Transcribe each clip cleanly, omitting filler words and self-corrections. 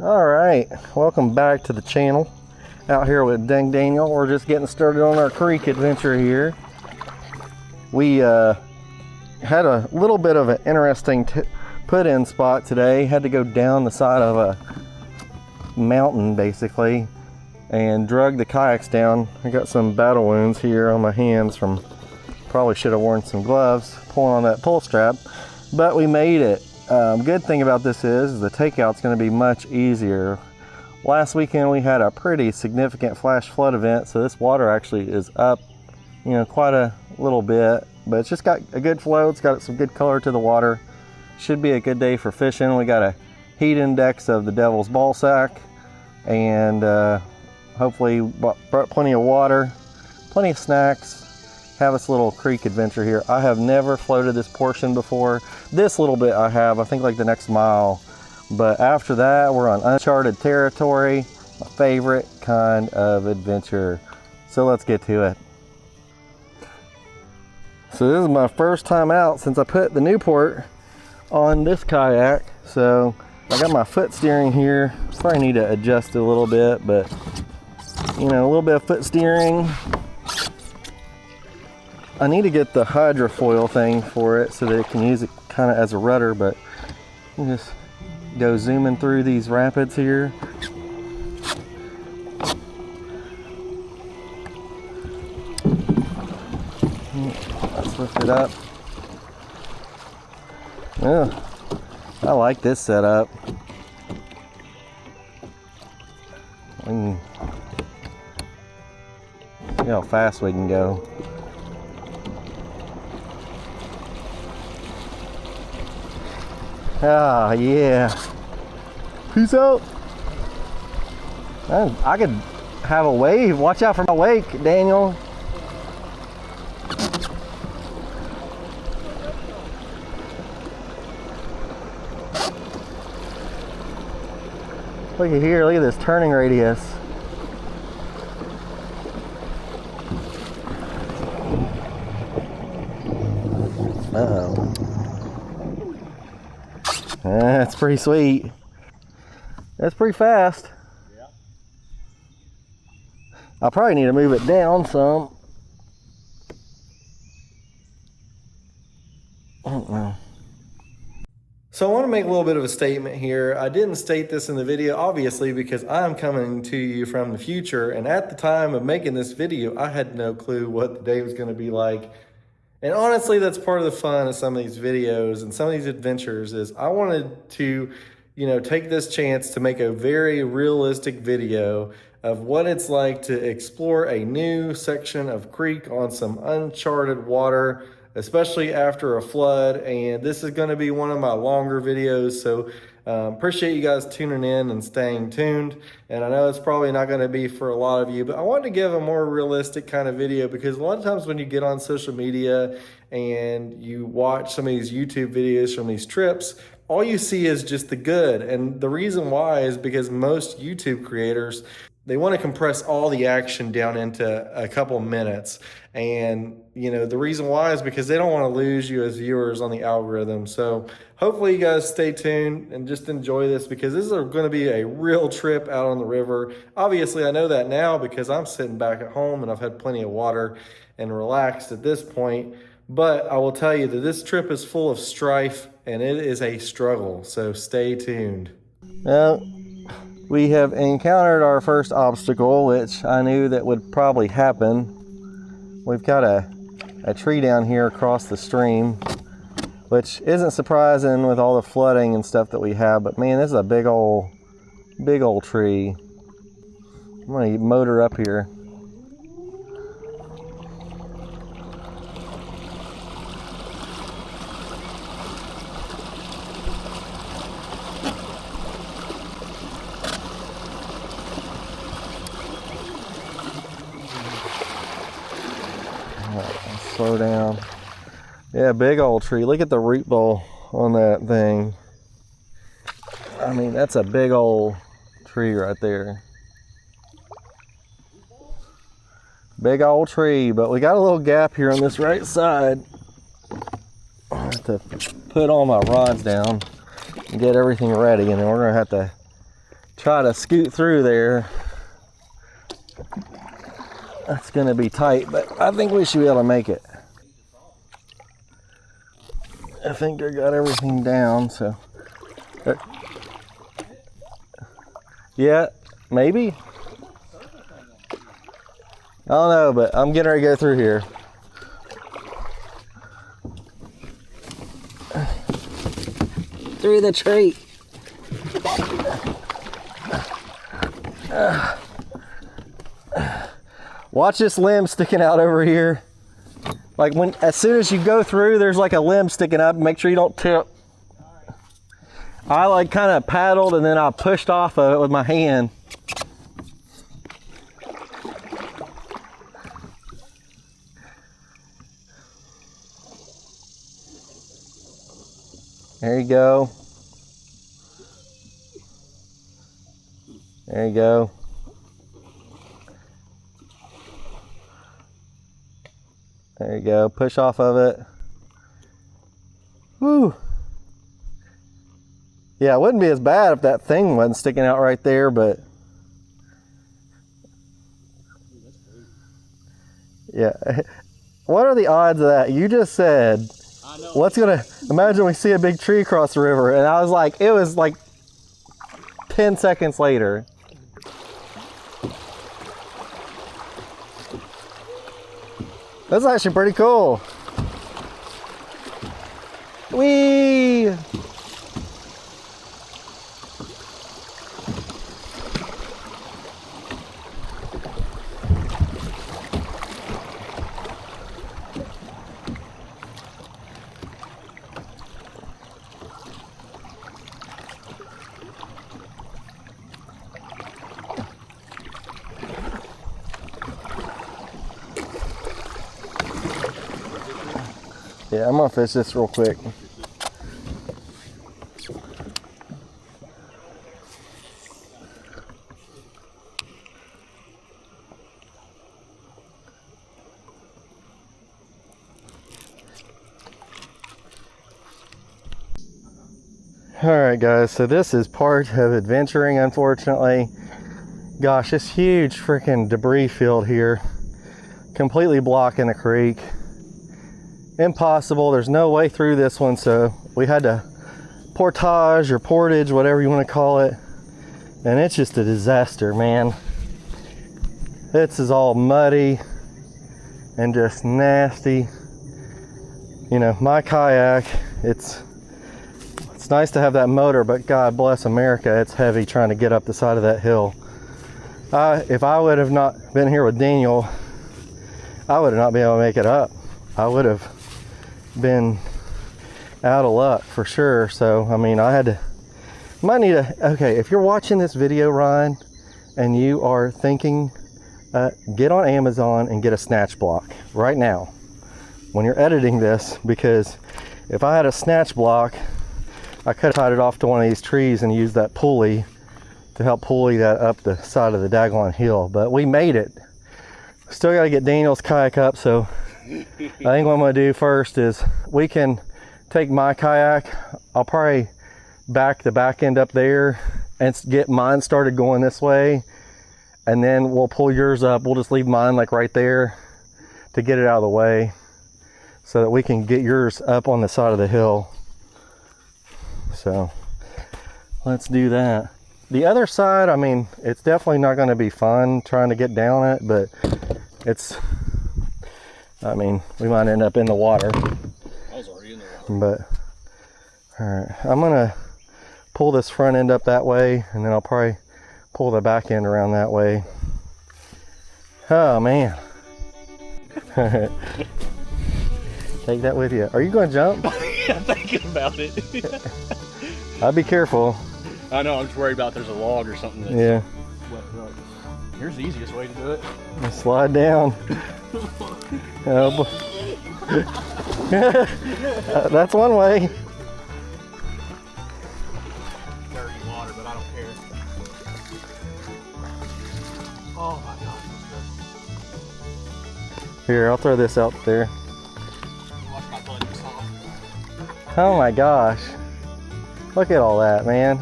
All right, welcome back to the channel. Out here with Daniel. We're just getting started on our creek adventure here. We had a little bit of an interesting put-in spot today. Had to go down the side of a mountain basically and drug the kayaks down. I got some battle wounds here on my hands from, probably should have worn some gloves pulling on that pull strap, but we made it. Good thing about this is the takeout's going to be much easier. Last weekend we had a pretty significant flash flood event, so this water actually is up, quite a little bit, but it's just got a good flow. It's got some good color to the water. Should be a good day for fishing. We got a heat index of the Devil's Ball Sack, and hopefully brought plenty of water, plenty of snacks. Have this little creek adventure here. I have never floated this portion before. This little bit I have, I think like the next mile. But after that, we're on uncharted territory. My favorite kind of adventure. So let's get to it. So this is my first time out since I put the Newport on this kayak. So I got my foot steering here. Probably need to adjust it a little bit, but a little bit of foot steering. I need to get the hydrofoil thing for it so that it can use it kind of as a rudder, but you just go zooming through these rapids here. Let's lift it up. Yeah, I like this setup. See how fast we can go. Ah, yeah. Peace out. I could have a wave. Watch out for my wake, Daniel. Look at here. Look at this turning radius. Uh-oh. That's pretty sweet. That's pretty fast. Yeah. I probably need to move it down some. I don't know. So I want to make a little bit of a statement here. I didn't state this in the video, obviously, because I'm coming to you from the future. And at the time of making this video, I had no clue what the day was going to be like. And honestly, that's part of the fun of some of these videos and some of these adventures is I wanted to, take this chance to make a very realistic video of what it's like to explore a new section of creek on some uncharted water, especially after a flood. And this is going to be one of my longer videos. So appreciate you guys tuning in and staying tuned. And I know it's probably not going to be for a lot of you, but I wanted to give a more realistic kind of video because a lot of times when you get on social media and you watch some of these YouTube videos from these trips, all you see is just the good. And the reason why is because most YouTube creators, they want to compress all the action down into a couple minutes. And, the reason why is because they don't want to lose you as viewers on the algorithm. So hopefully you guys stay tuned and just enjoy this because this is going to be a real trip out on the river. Obviously, I know that now because I'm sitting back at home and I've had plenty of water and relaxed at this point. But I will tell you that this trip is full of strife and it is a struggle. So stay tuned. We have encountered our first obstacle, which I knew that would probably happen. We've got a tree down here across the stream, which isn't surprising with all the flooding and stuff that we have, but man, this is a big old tree. I'm gonna motor up here. Slow down. Yeah, big old tree. Look at the root ball on that thing. I mean, that's a big old tree right there. Big old tree, but we got a little gap here on this right side. I have to put all my rods down and get everything ready, and then we're gonna have to try to scoot through there. That's gonna be tight, but I think we should be able to make it. I think I got everything down, so. Yeah, maybe. I don't know, but I'm getting ready to go through here. Through the tree. Watch this limb sticking out over here. Like as soon as you go through, there's like a limb sticking up. Make sure you don't tip. I like kind of paddled and then I pushed off of it with my hand. There you go. There you go. There you go. Push off of it. Woo. Yeah, it wouldn't be as bad if that thing wasn't sticking out right there, but yeah. What are the odds of that? You just said, what's gonna, imagine we see a big tree across the river, and I was like, it was like 10 seconds later. That's actually pretty cool. Whee! Yeah, I'm gonna fish this real quick. Alright guys, so this is part of adventuring, unfortunately. Gosh, this huge freaking debris field here, completely blocking the creek. Impossible, there's no way through this one, so we had to portage or portage, whatever you want to call it, and it's just a disaster, man. This is all muddy and just nasty. You know, my kayak, it's nice to have that motor, but God bless America, it's heavy trying to get up the side of that hill. If I would have not been here with Daniel, I would have not been able to make it up. I would have been out of luck for sure. So I mean, I had to, might need a, okay, if you're watching this video, Ryan, and you are thinking, get on Amazon and get a snatch block right now when you're editing this, because if I had a snatch block, I could have tied it off to one of these trees and used that pulley to help pulley that up the side of the daggone hill. But we made it. Still got to get Daniel's kayak up, so I think what I'm going to do first is we can take my kayak. I'll probably back the back end up there and get mine started going this way, and then we'll pull yours up. We'll just leave mine like right there to get it out of the way so that we can get yours up on the side of the hill. So let's do that. The other side, I mean, it's definitely not going to be fun trying to get down it, but it's, I mean, we might end up in the water. I was already in the water. But, all right, I'm going to pull this front end up that way, and then I'll probably pull the back end around that way. Oh, man. Take that with you. Are you going to jump? I'm thinking about it. I'll be careful. I know, I'm just worried about there's a log or something that's yeah. wet up. Here's the easiest way to do it. Slide down. Oh, boy. That's one way. Dirty water, but I don't care. Oh my God. Here, I'll throw this out there. Watch my butt is soft. Oh my gosh. Look at all that, man.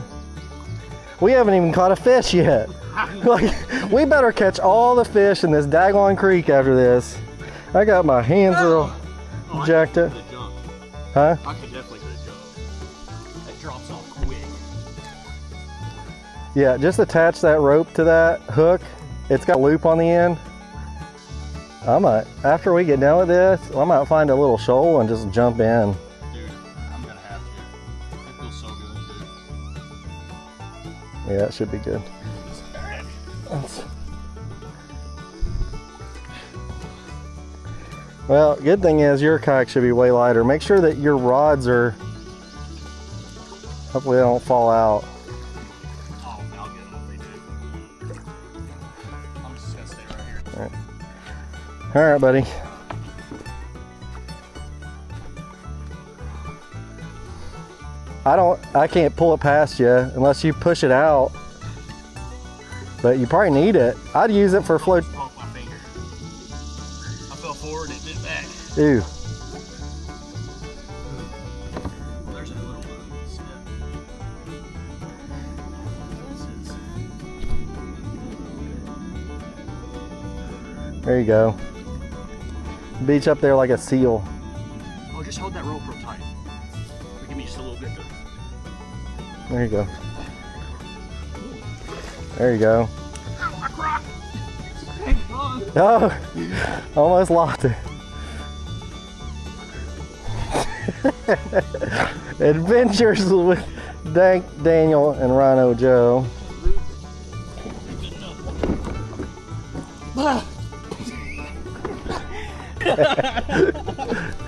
We haven't even caught a fish yet. Like, we better catch all the fish in this daggone creek after this. I got my hands a little jacked up. Huh? I could definitely could have jumped. That drops off quick. Yeah, just attach that rope to that hook. It's got a loop on the end. I might, after we get done with this, I might find a little shoal and just jump in. Dude, I'm gonna have to. It feels so good, dude. Yeah, it should be good. Well, good thing is your kayak should be way lighter. Make sure that your rods are, hopefully they don't fall out. Oh, I'll get them if they do. I'm just gonna stay right here. All right. All right, buddy. I can't pull it past you unless you push it out. But you probably need it. I'd use it for float. Poke my finger. I fell forward and it did back. Ew. Well, there's a little snip. There you go. Beach up there like a seal. Oh, just hold that rope real tight. Give me just a little bit though. There you go. There you go. I cried. Oh, almost lost it. Adventures with Dank, Daniel, and Rhino Joe.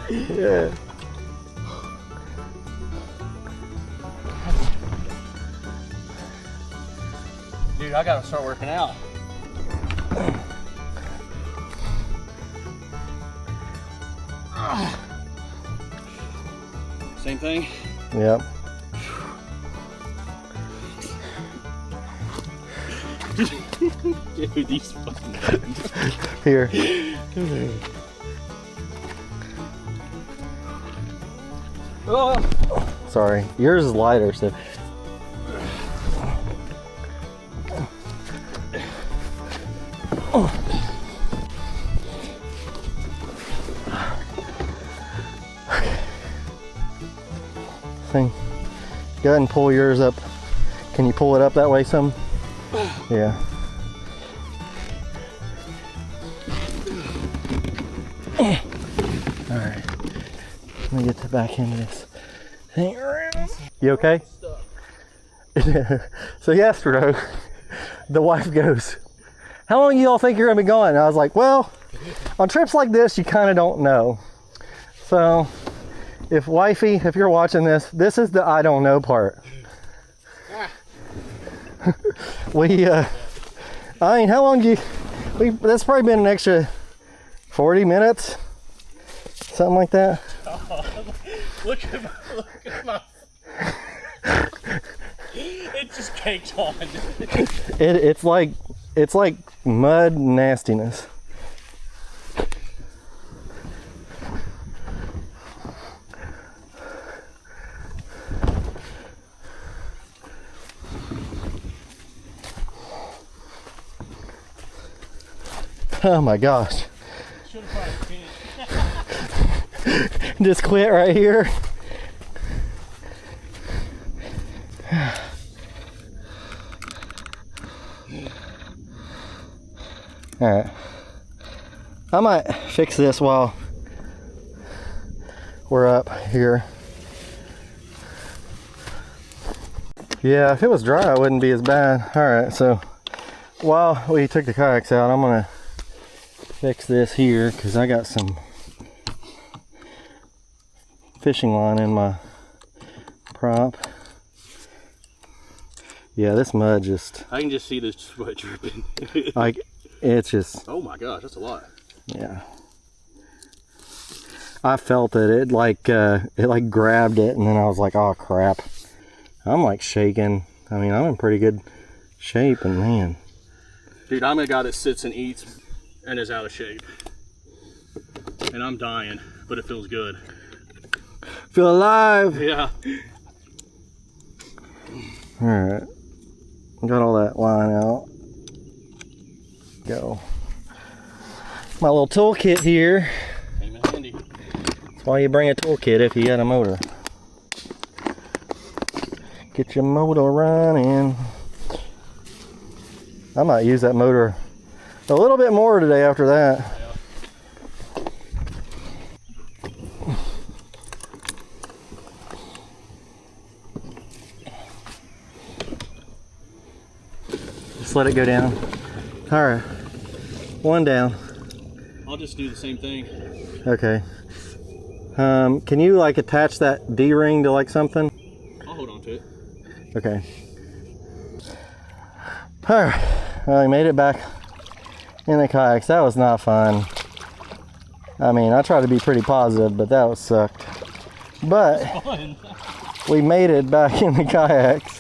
Yeah. Dude, I gotta start working out. Same thing? Yep. Dude, these fucking Here. Oh. Sorry, yours is lighter, so. Thing. Go ahead and pull yours up. Can you pull it up that way some? Yeah. Alright. Let me get the back end of this thing around. You okay? So yesterday, the wife goes, how long do y'all think you're gonna be gone? And I was like, well, on trips like this, you kind of don't know. So, if wifey, if you're watching this, this is the I don't know part. I mean, how long do you, that's probably been an extra 40 minutes, something like that. Oh, look at my it just caked on. It's like mud nastiness. Oh my gosh. Just quit right here. All right. I might fix this while we're up here. Yeah, if it was dry, it wouldn't be as bad. All right, so while we took the kayaks out, I'm gonna fix this here because I got some fishing line in my prop. Yeah, this mud just, I can just see the sweat dripping. like, it's just, Oh my gosh, that's a lot. yeah. I felt it. It like grabbed it, and then I was like, oh crap. I'm like shaking. I mean, I'm in pretty good shape, and man. Dude, I'm a guy that sits and eats and is out of shape. And I'm dying, but it feels good. Feel alive. Yeah. All right. Got all that line out. Go. My little toolkit here. Came in handy. That's why you bring a toolkit if you got a motor. Get your motor running. I might use that motor a little bit more today after that. Just let it go down. All right, one down. I'll just do the same thing. Okay. Can you like attach that D-ring to like something? I'll hold on to it. Okay. All right, well, we made it back in the kayaks. That was not fun. I mean, I tried to be pretty positive, but that was sucked. But we made it back in the kayaks.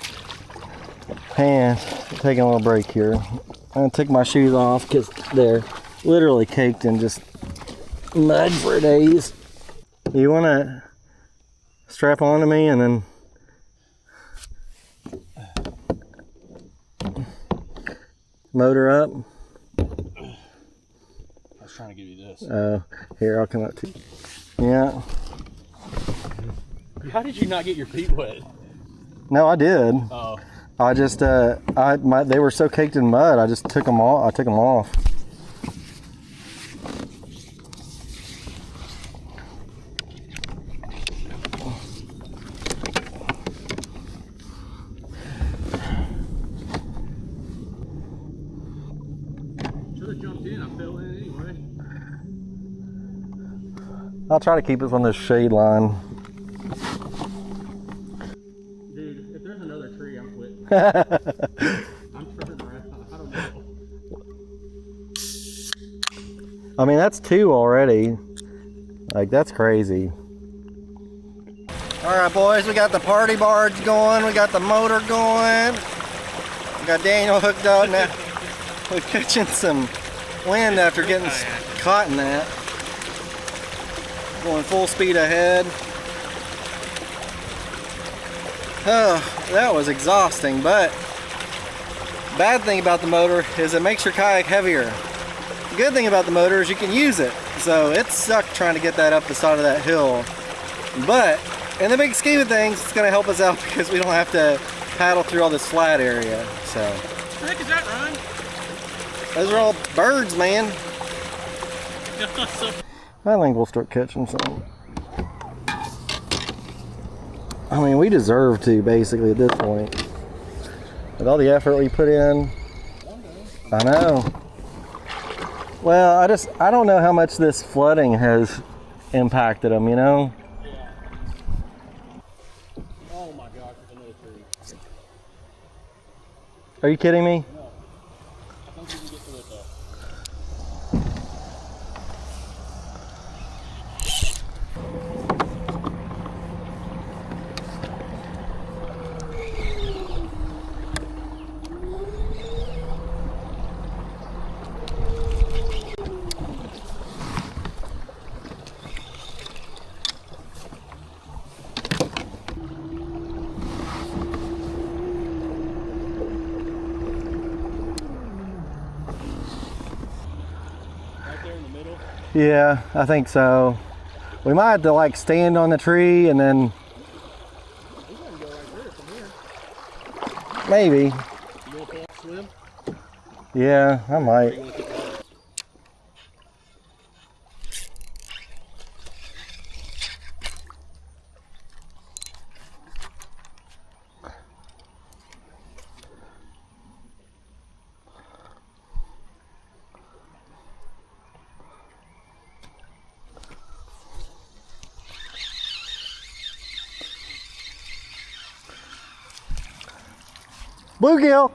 And taking a little break here. I'm gonna take my shoes off because they're literally caked in just mud for days. You wanna strap onto me and then motor up? I was trying to give you this. Oh, here, I'll come up to you. Yeah. How did you not get your feet wet? No, I did. Oh. I just, they were so caked in mud, I just took them off. I took them off. Should have jumped in. I fell in anyway. I'll try to keep it from the shade line. Dude, if there's another tree, I'm quitting. I'm turning around. I don't know. I mean, that's 2 already. Like, that's crazy. All right, boys, we got the party barge going. We got the motor going. We got Daniel hooked up now. We're catching some wind after getting caught in that. Going full speed ahead. Oh, that was exhausting, but bad thing about the motor is it makes your kayak heavier. The good thing about the motor is you can use it. So it sucked trying to get that up the side of that hill. But in the big scheme of things, it's gonna help us out because we don't have to paddle through all this flat area. So. What the heck is that, Ryan? Those are all birds, man. I think we'll start catching some. I mean, we deserve to, basically, at this point. With all the effort we put in. I know. Well, I don't know how much this flooding has impacted them, you know? Yeah. Oh my gosh, there's another tree. Are you kidding me? No. I think we can get to it though. Yeah, I think so. We might have to like stand on the tree and then We're gonna go right there from here. maybe. You wanna pull up swim? Yeah, I might. You wanna keep going? Bluegill!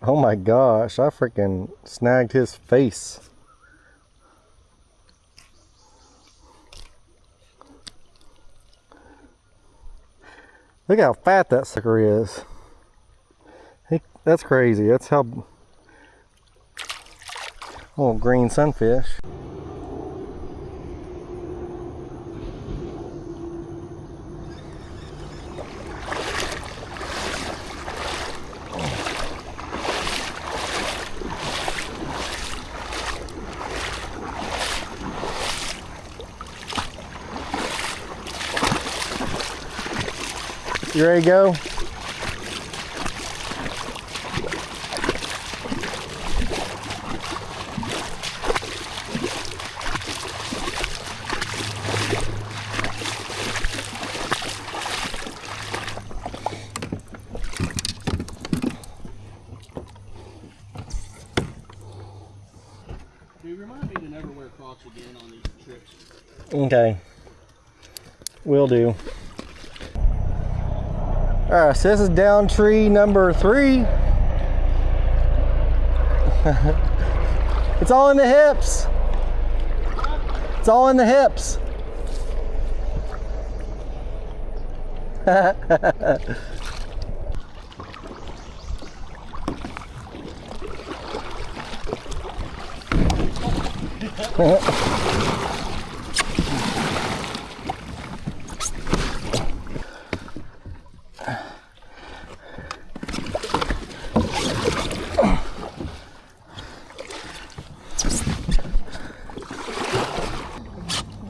Oh my gosh, I freaking snagged his face. Look how fat that sucker is. That's crazy. That's how... Oh, green sunfish. You ready to go? Dude, remind me to never wear Crocs again on these trips. Okay. Will do. Alright, so this is down tree number 3. It's all in the hips. It's all in the hips.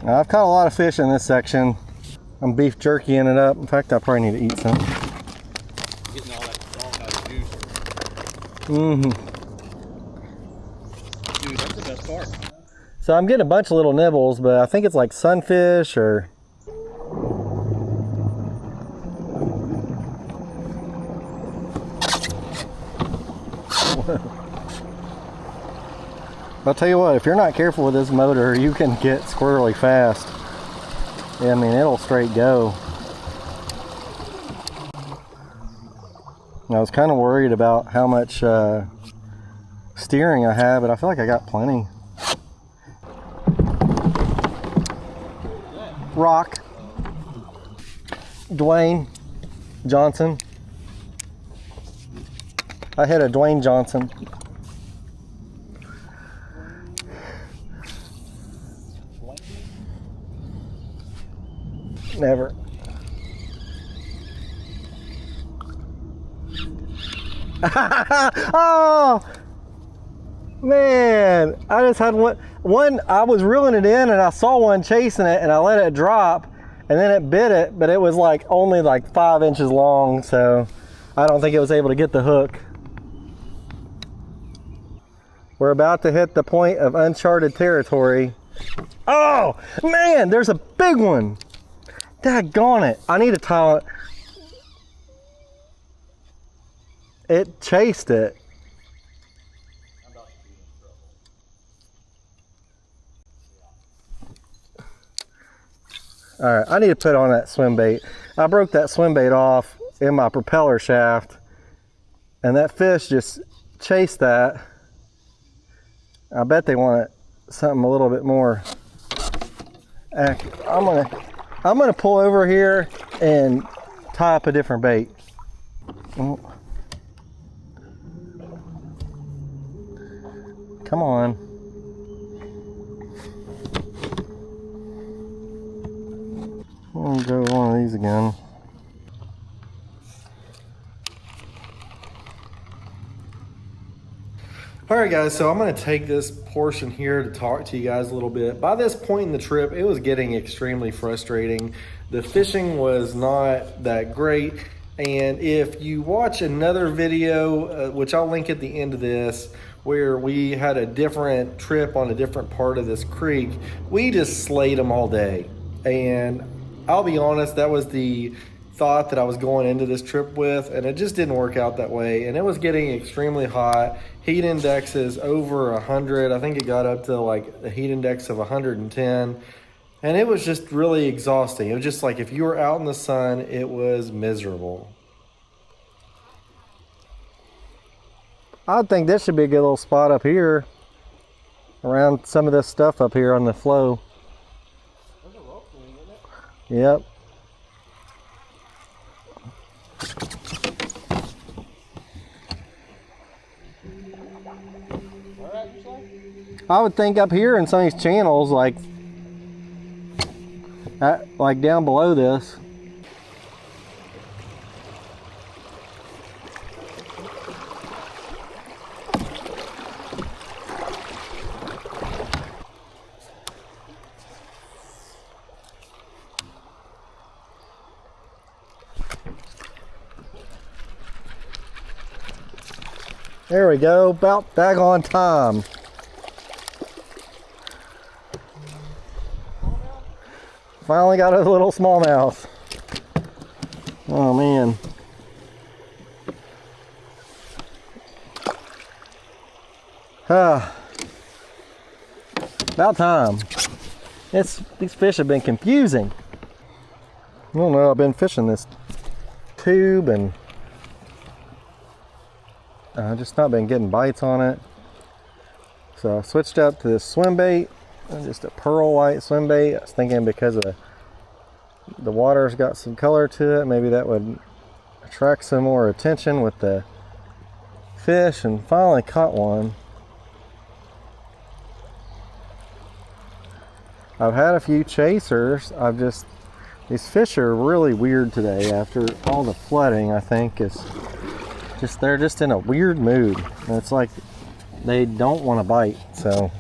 Now, I've caught a lot of fish in this section. I'm beef jerkying it up. In fact, I probably need to eat some. Getting all that juice. Mm-hmm. Dude, that's the best part. So I'm getting a bunch of little nibbles, but I think it's like sunfish or... I'll tell you what, if you're not careful with this motor, you can get squirrely fast. Yeah, I mean, it'll straight go. I was kind of worried about how much steering I had, but I feel like I got plenty. Rock. Dwayne Johnson. I hit a Dwayne Johnson. Never. Oh man, I just had one. I was reeling it in and I saw one chasing it and I let it drop and then it bit it, but it was like only like 5 inches long, so I don't think it was able to get the hook. We're about to hit the point of uncharted territory. Oh man, there's a big one. Daggone it. I need to tie it. It chased it. All right, I need to put on that swim bait. I broke that swim bait off in my propeller shaft and that fish just chased that. I bet they want something a little bit more active. I'm gonna pull over here and tie up a different bait. Oh. Come on. I'll go one of these again. Alright guys, so I'm going to take this portion here to talk to you guys a little bit. By this point in the trip, it was getting extremely frustrating. The fishing was not that great, and if you watch another video, which I'll link at the end of this, where we had a different trip on a different part of this creek, we just slayed them all day. And I'll be honest, that was the thought that I was going into this trip with, and it just didn't work out that way. And it was getting extremely hot. Heat indexes over 100. I think it got up to like a heat index of 110. And it was just really exhausting. It was just like if you were out in the sun, it was miserable. I think this should be a good little spot up here around some of this stuff up here on the flow. There's a rope swing, isn't it? Yep. I would think up here in some of these channels, like down below this. There we go, about daggone time. Finally got a little smallmouth. Oh man. About time. These fish have been confusing. I don't know, I've been fishing this tube and I've just not been getting bites on it. So I switched up to this swim bait, just a pearl white swim bait. I was thinking because of the water's got some color to it, maybe that would attract some more attention with the fish, and finally caught one. I've had a few chasers. These fish are really weird today after all the flooding. I think they're just in a weird mood. And it's like they don't want to bite, so.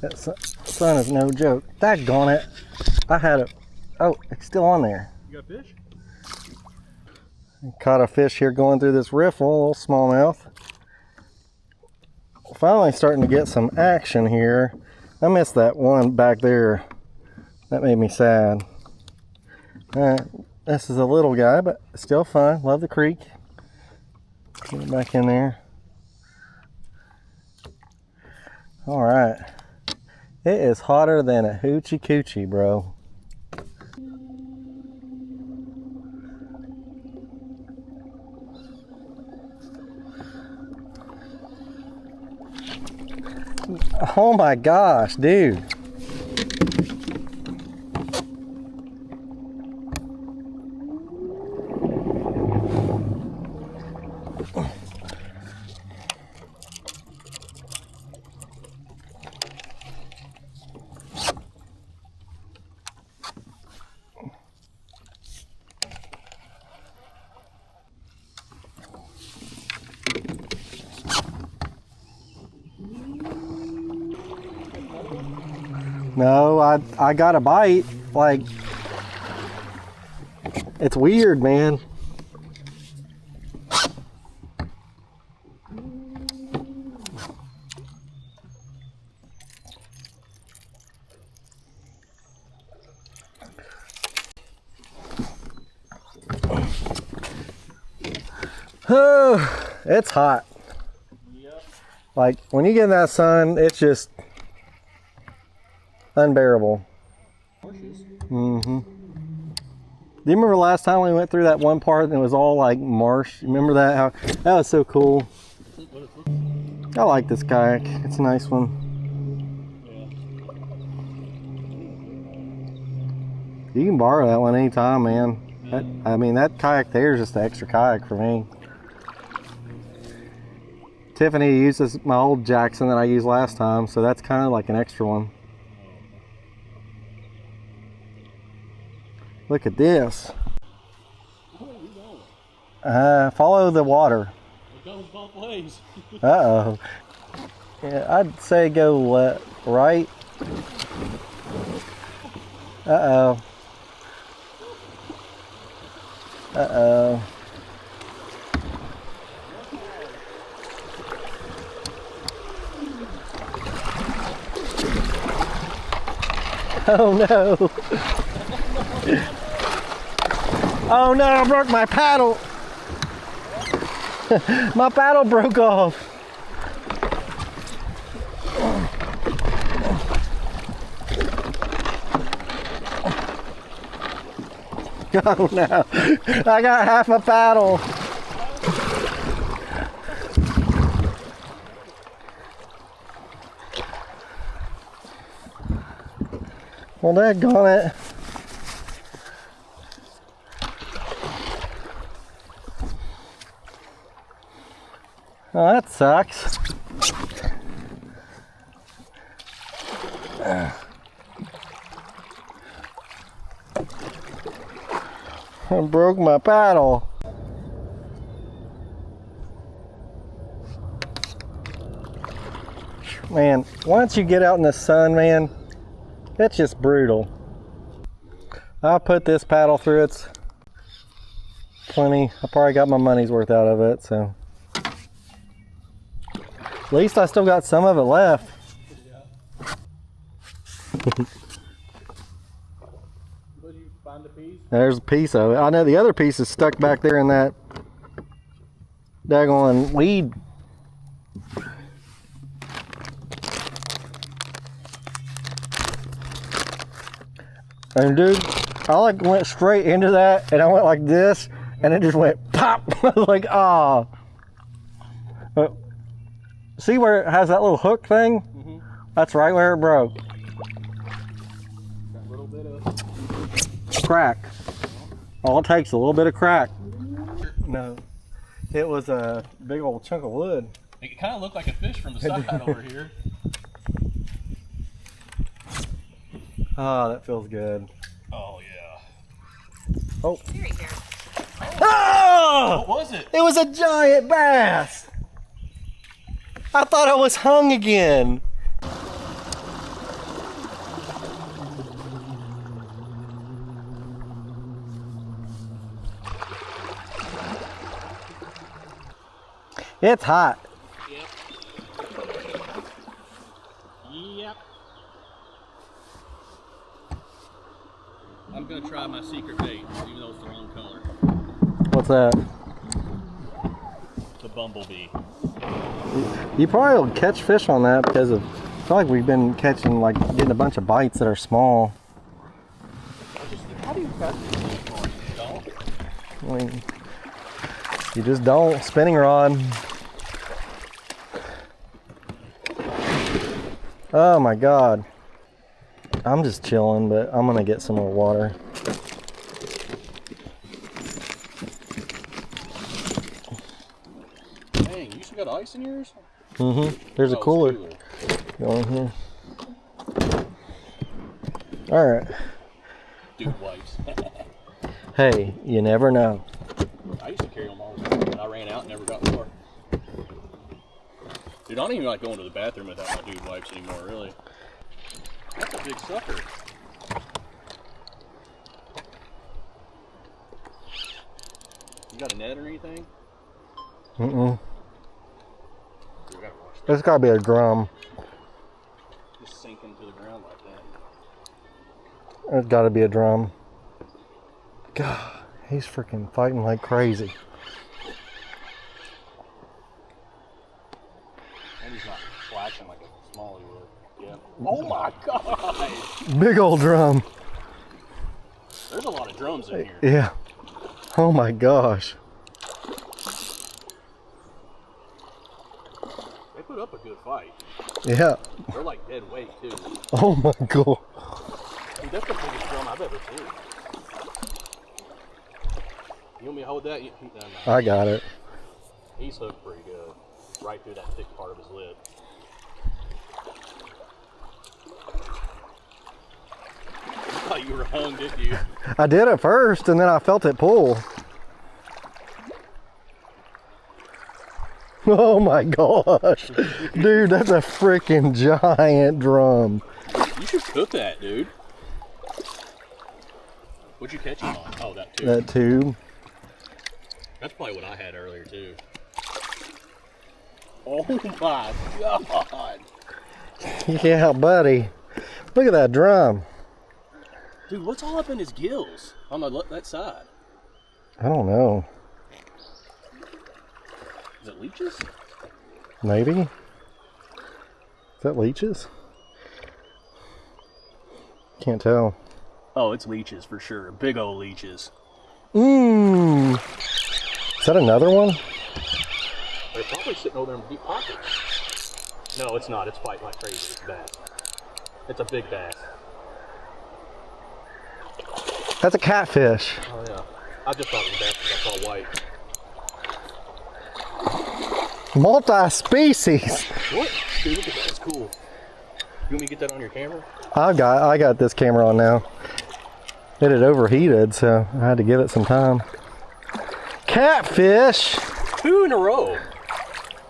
That sun is no joke. Daggone it. I had it. Oh, it's still on there. You got fish? Caught a fish here going through this riffle, a little smallmouth. Finally starting to get some action here. I missed that one back there. That made me sad. This is a little guy, but still fun. Love the creek. Get it back in there. All right. It is hotter than a hoochie coochie, bro. Oh my gosh, dude. No, I got a bite. Like, it's weird, man. Oh, it's hot. Yep. Like, when you get in that sun, it's just unbearable. Mm-hmm. Do you remember last time we went through that one part and it was all like marsh? Remember that? How that was so cool. I like this kayak. It's a nice one. Yeah. You can borrow that one anytime, man. I mean, that kayak there is just the extra kayak for me. Tiffany uses my old Jackson that I used last time, so that's kind of like an extra one. Look at this. Follow the water. It goes both ways. Uh-oh. Yeah, I'd say go left, right. Uh-oh. Uh-oh. Oh no. Oh no, I broke my paddle. My paddle broke off. Oh no, I got half a paddle. Well, daggone it. Oh, that sucks. I broke my paddle. Man, once you get out in the sun, man, it's just brutal. I put this paddle through its plenty. I probably got my money's worth out of it, so. At least I still got some of it left. Did you find a piece? There's a piece of it. I know the other piece is stuck back there in that daggone weed. And dude, I like went straight into that and I went like this and it just went pop. I was like, ah. Oh. See where it has that little hook thing? Mm-hmm. That's right where it broke. That little bit of crack. All it takes is a little bit of crack. No, it was a big old chunk of wood. It kind of looked like a fish from the side over here. Oh, that feels good. Oh yeah. Oh. Oh! What was it? It was a giant bass. I thought I was hung again. It's hot. Yep. Yep. I'm gonna try my secret bait, even though it's the wrong color. What's that? The bumblebee. You probably will catch fish on that because of, I feel like we've been catching, like, getting a bunch of bites that are small. How do you catch this? You don't? I mean, you just don't. Spinning rod. Oh my God. I'm just chilling, but I'm gonna get some more water. Dang, you still got ice in yours? Mm-hmm. There's a cooler. Go in here. All right. Dude wipes. Hey, you never know. I used to carry them all the time, but I ran out and never got more. Dude, I don't even like going to the bathroom without my dude wipes anymore, really. That's a big sucker. You got a net or anything? Mm-mm. There's gotta be a drum. Just sink into the ground like that. There's gotta be a drum. God, he's freaking fighting like crazy. And he's not flashing like a smallie would. Yeah. Oh my God! Big old drum. There's a lot of drums in here. Yeah. Oh my gosh. They put up a good fight. Yeah. They're like dead weight too. Oh my God. Dude, that's the biggest drum I've ever seen. You want me to hold that? No. I got it. He's hooked pretty good. Right through that thick part of his lip. I thought you were hung, didn't you? I did at first and then I felt it pull. Oh my gosh. Dude, that's a freaking giant drum. You should cook that, dude. What'd you catch him on? Oh, that tube. That tube. That's probably what I had earlier, too. Oh my God. Yeah, buddy. Look at that drum. Dude, what's all up in his gills on that side? I don't know. Is it leeches? Maybe. Is that leeches? Can't tell. Oh, it's leeches for sure. Big old leeches. Mmm. Is that another one? They're probably sitting over there in deep pockets. No, it's not. It's fighting like crazy. It's a bass. It's a big bass. That's a catfish. Oh yeah. I just thought it was a bass because I saw white. Multi-species. What? Dude, look at that. That's cool. You want me to get that on your camera? I got this camera on now. It had overheated, so I had to give it some time. Catfish! 2 in a row.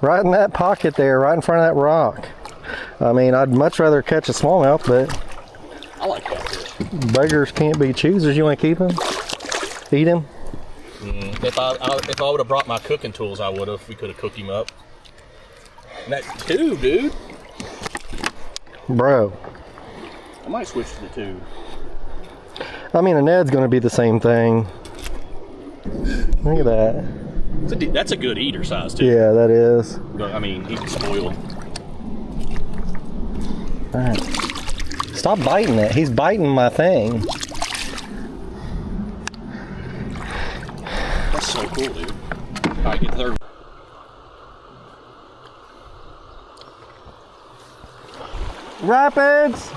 Right in that pocket there, right in front of that rock. I mean, I'd much rather catch a smallmouth, but I like catfish. beggars can't be choosers. You want to keep him? Eat him? If I would have brought my cooking tools, I would have. We could have cooked him up. And that 2, dude. Bro. I might switch to the 2. I mean, a Ned's going to be the same thing. Look at that. That's a good eater size, too. Yeah, that is. I mean, he's spoiled. All right. Stop biting it. He's biting my thing. That's so cool, dude. All right, get the third. Rapids!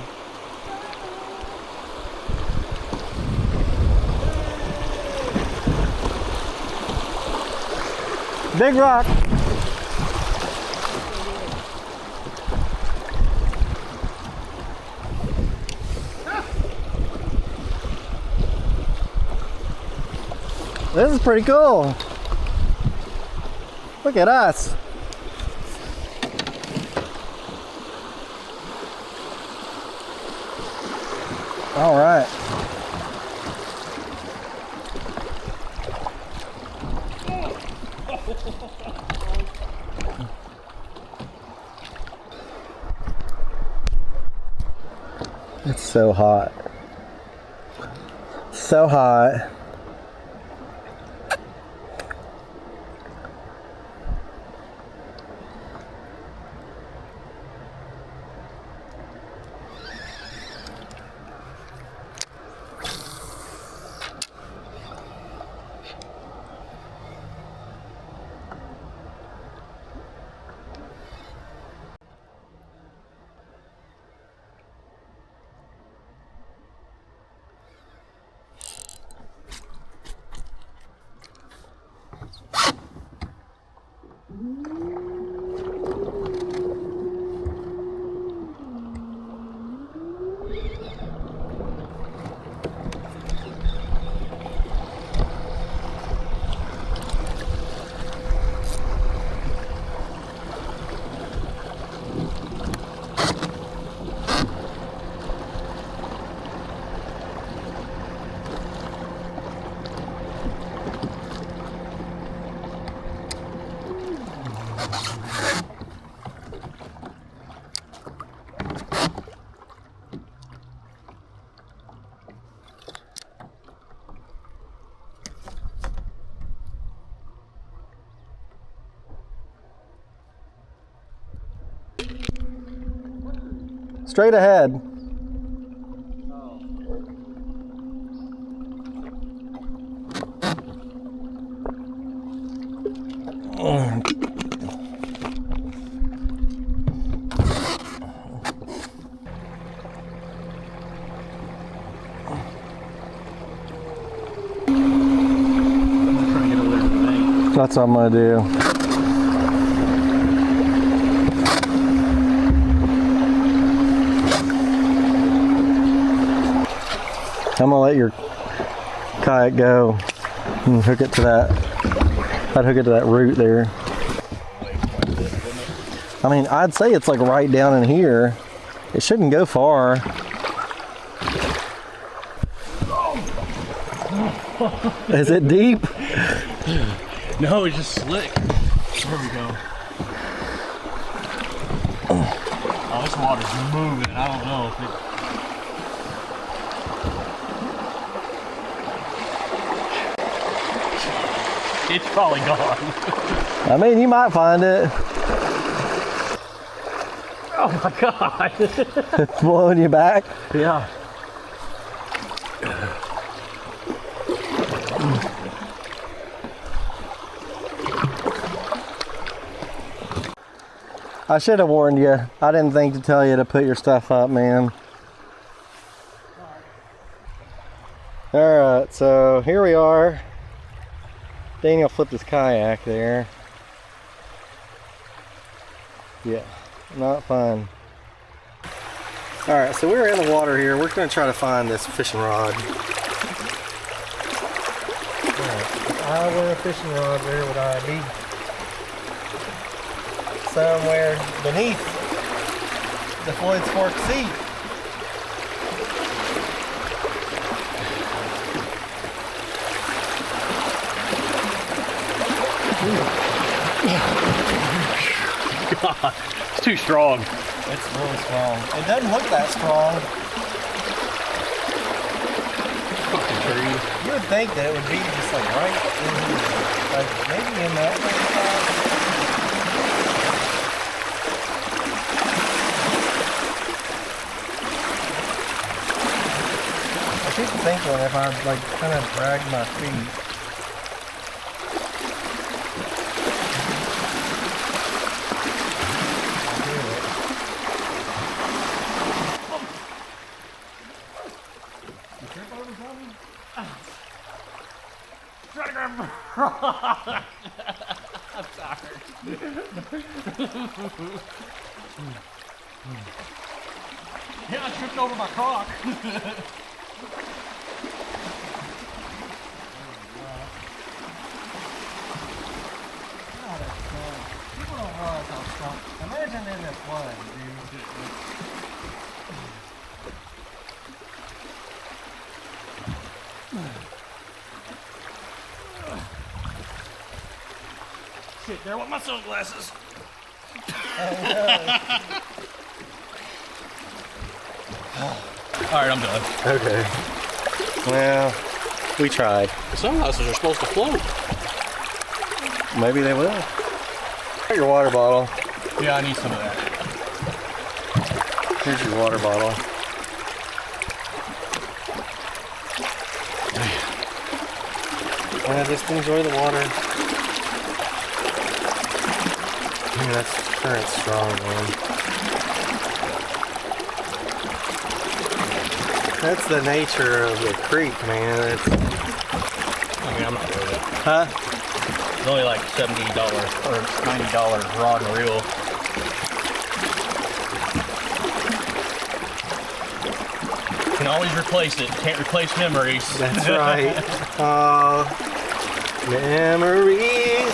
Big rock. This is pretty cool. Look at us. All right. It's so hot. So hot. Straight ahead. That's what I'm gonna do. I'm gonna let your kayak go and hook it to that. I'd hook it to that root there. I mean, I'd say it's like right down in here. It shouldn't go far. Is it deep? No, it's just slick. There we go. Oh, this water's moving. I don't know if it... It's probably gone. I mean, you might find it. Oh my God. It's blowing you back? Yeah. I should have warned you. I didn't think to tell you to put your stuff up, man. Alright, so here we are. Daniel flipped his kayak there. Yeah, not fun. Alright, so we're in the water here. We're going to try to find this fishing rod. I wear a fishing rod, where would I be? Somewhere beneath the Floyd's Fork seat. God, it's too strong. It's really strong. It doesn't look that strong. Fucking tree. You would think that it would be just like right in here. Like maybe in that spot. I keep thinking if I like kind of drag my feet. I'm sorry. Yeah, I tripped over my crock. People don't realize how strong. Imagine in the flood, dude. Shit, there went my sunglasses. Alright, I'm done. Okay. Well, we tried. The sunglasses are supposed to float. Maybe they will. Your water bottle. Yeah, I need some of that. Here's your water bottle. Yeah, just enjoy the water. Yeah, that's current strong, man. That's the nature of the creek, man. It's, I mean, I'm not doing it. huh? It's only like $70 or $90 rod and reel. Can always replace it. Can't replace memories. That's right. Oh, memories.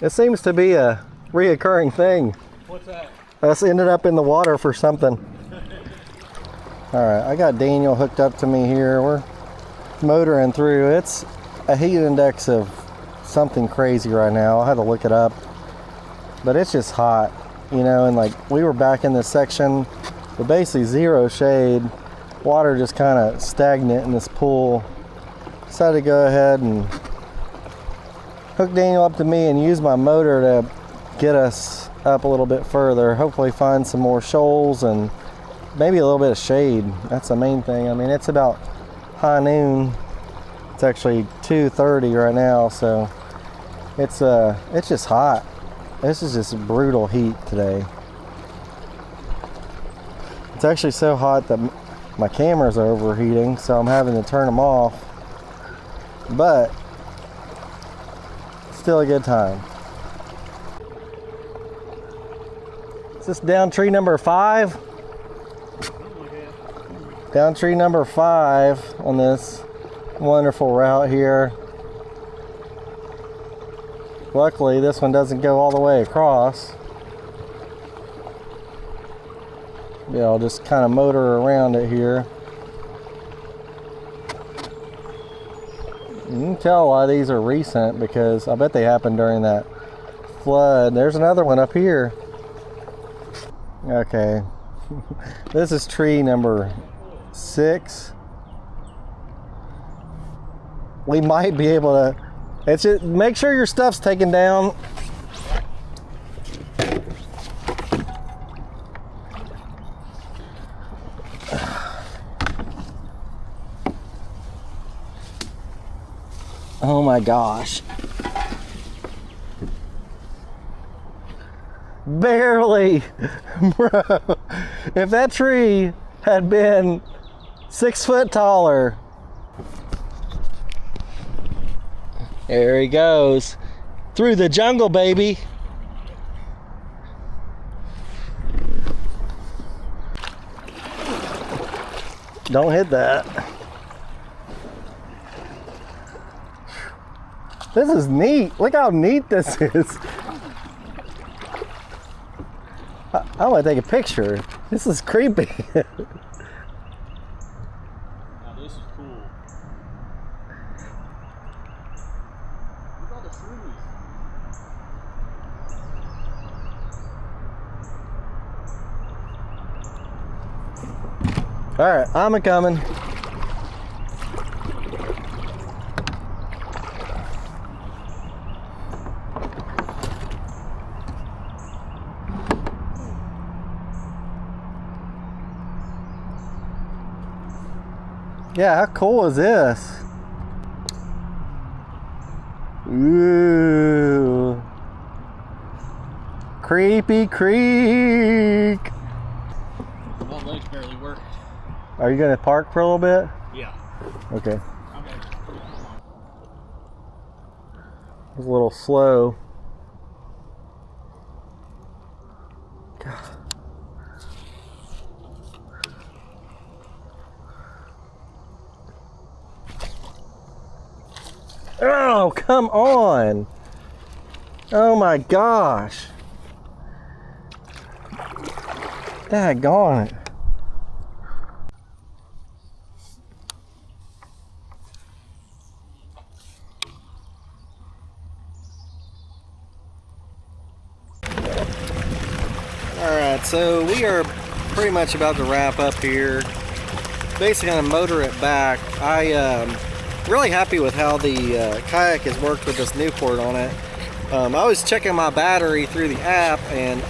It seems to be a reoccurring thing. What's that? Us ended up in the water for something. All right, I got Daniel hooked up to me here. We're motoring through. It's a heat index of something crazy right now. I had to look it up, but it's just hot, you know. And like we were back in this section with basically zero shade, water just kind of stagnant in this pool. Decided to go ahead and hook Daniel up to me and use my motor to get us up a little bit further. Hopefully find some more shoals and maybe a little bit of shade. That's the main thing. I mean, it's about high noon. It's actually 2:30 right now, so it's just hot. This is just brutal heat today. It's actually so hot that my cameras are overheating, so I'm having to turn them off. But still a good time. Is this down tree number 5? Down tree number 5 on this wonderful route here. Luckily, this one doesn't go all the way across. Yeah, I'll just kind of motor around it here. You can tell why these are recent because I bet they happened during that flood. There's another one up here. Okay. This is tree number 6. We might be able to, it's just, make sure your stuff's taken down. Oh my gosh. Barely. Bro, if that tree had been 6 foot taller. There he goes. Through the jungle, baby. Don't hit that. This is neat. Look how neat this is. I want to take a picture. This is creepy. Now this is cool. Look at all the trees. All right, I'm a-coming. Yeah, how cool is this? Ooh. Creepy creek. My legs barely work. Are you gonna park for a little bit? Yeah. Okay. Okay. It was a little slow. God. Oh, come on. Oh my gosh. Daggone it. Alright, so we are pretty much about to wrap up here. Basically gonna motor it back. Really happy with how the kayak has worked with this Newport on it. I was checking my battery through the app and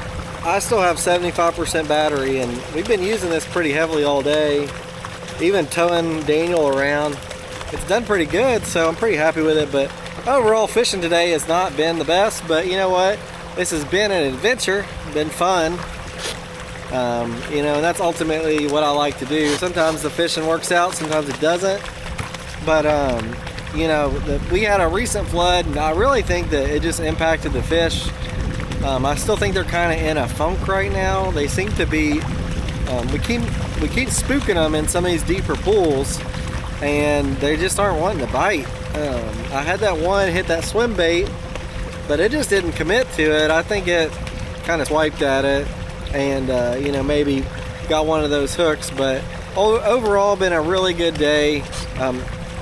I still have 75% battery, and we've been using this pretty heavily all day, even towing Daniel around. It's done pretty good, so I'm pretty happy with it. But overall, fishing today has not been the best, but you know what? This has been an adventure, been fun. You know, and that's ultimately what I like to do. Sometimes the fishing works out, sometimes it doesn't. But you know, we had a recent flood, and I really think that it just impacted the fish. I still think they're kind of in a funk right now. They seem to be. We keep spooking them in some of these deeper pools, and they just aren't wanting to bite. I had that one hit that swim bait, but it just didn't commit to it. I think it kind of swiped at it, and you know, maybe got one of those hooks. But overall, been a really good day.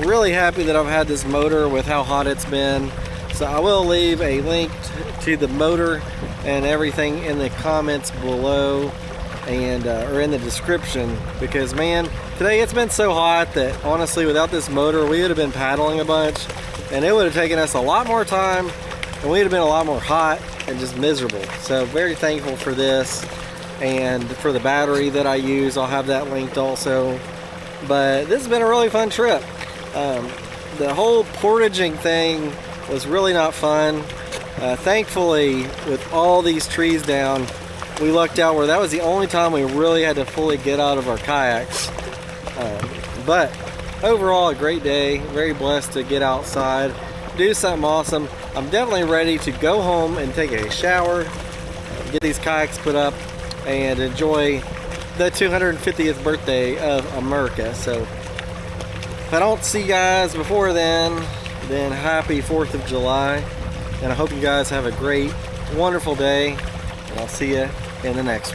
Really happy that I've had this motor with how hot it's been. So I will leave a link to the motor and everything in the comments below, and or in the description, because man, today it's been so hot that honestly without this motor we would have been paddling a bunch, and it would have taken us a lot more time, and we'd have been a lot more hot and just miserable. So very thankful for this, and for the battery that I use. I'll have that linked also. But this has been a really fun trip. The whole portaging thing was really not fun. Thankfully, with all these trees down, we lucked out where that was the only time we really had to fully get out of our kayaks. But overall, a great day. Very blessed to get outside, do something awesome. I'm definitely ready to go home and take a shower, get these kayaks put up, and enjoy the 250th birthday of America. So if I don't see you guys before then happy 4th of July, and I hope you guys have a great, wonderful day, and I'll see you in the next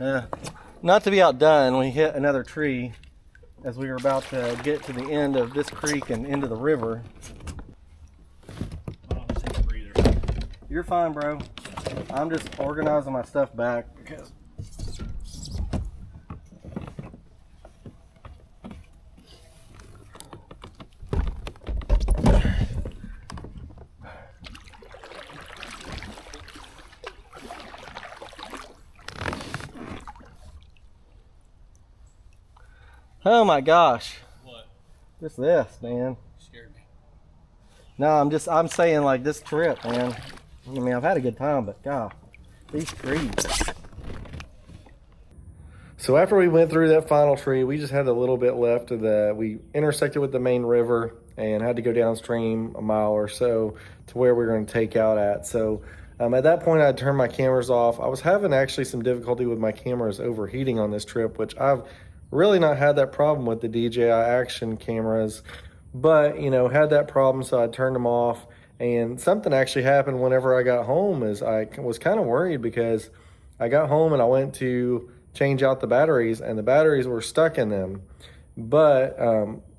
one. Not to be outdone, we hit another tree as we were about to get to the end of this creek and into the river. You're fine, bro. I'm just organizing my stuff back because oh my gosh. What? Just this, man. Scared me. No, I'm saying like this trip, man. I mean, I've had a good time, but God, these trees. So after we went through that final tree, we just had a little bit left of we intersected with the main river and had to go downstream a mile or so to where we were going to take out at. So at that point, I turned my cameras off. I was having actually some difficulty with my cameras overheating on this trip, which I've really not had that problem with the DJI action cameras, but you know, had that problem, so I turned them off. And something actually happened whenever I got home, is I was kind of worried because I got home and I went to change out the batteries and the batteries were stuck in them. But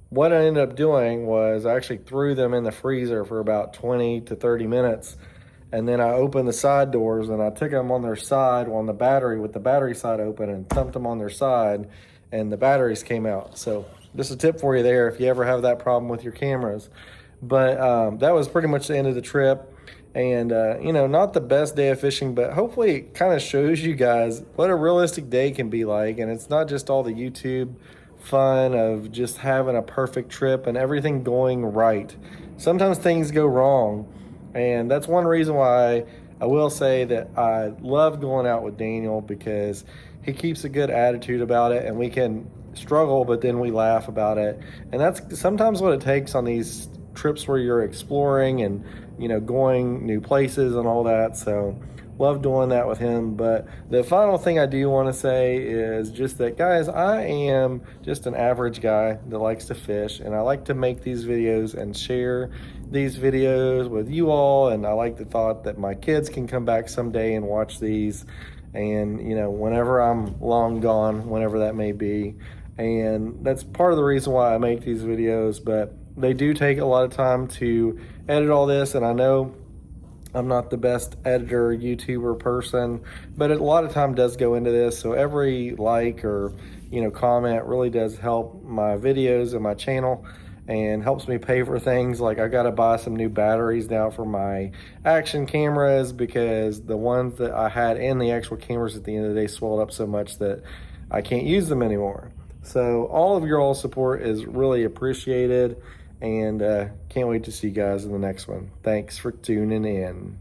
what I ended up doing was I actually threw them in the freezer for about 20 to 30 minutes. And then I opened the side doors and I took them on their side on the battery with the battery side open and thumped them on their side, and the batteries came out. So just a tip for you there if you ever have that problem with your cameras. But that was pretty much the end of the trip. And you know, not the best day of fishing, but hopefully it kind of shows you guys what a realistic day can be like. And it's not just all the YouTube fun of just having a perfect trip and everything going right. Sometimes things go wrong, and that's one reason why I will say that I love going out with Daniel, because he keeps a good attitude about it, and we can struggle, but then we laugh about it. And that's sometimes what it takes on these trips where you're exploring and, you know, going new places and all that. So love doing that with him. But the final thing I do want to say is just that, guys, I am just an average guy that likes to fish, and I like to make these videos and share these videos with you all. And I like the thought that my kids can come back someday and watch these, and you know, whenever I'm long gone, whenever that may be. And that's part of the reason why I make these videos. But they do take a lot of time to edit all this, and I know I'm not the best editor, YouTuber person, but a lot of time does go into this. So every like or, you know, comment really does help my videos and my channel, and helps me pay for things. Like I got to buy some new batteries now for my action cameras, because the ones that I had in the actual cameras at the end of the day swelled up so much that I can't use them anymore. So all of your all support is really appreciated, and can't wait to see you guys in the next one. Thanks for tuning in.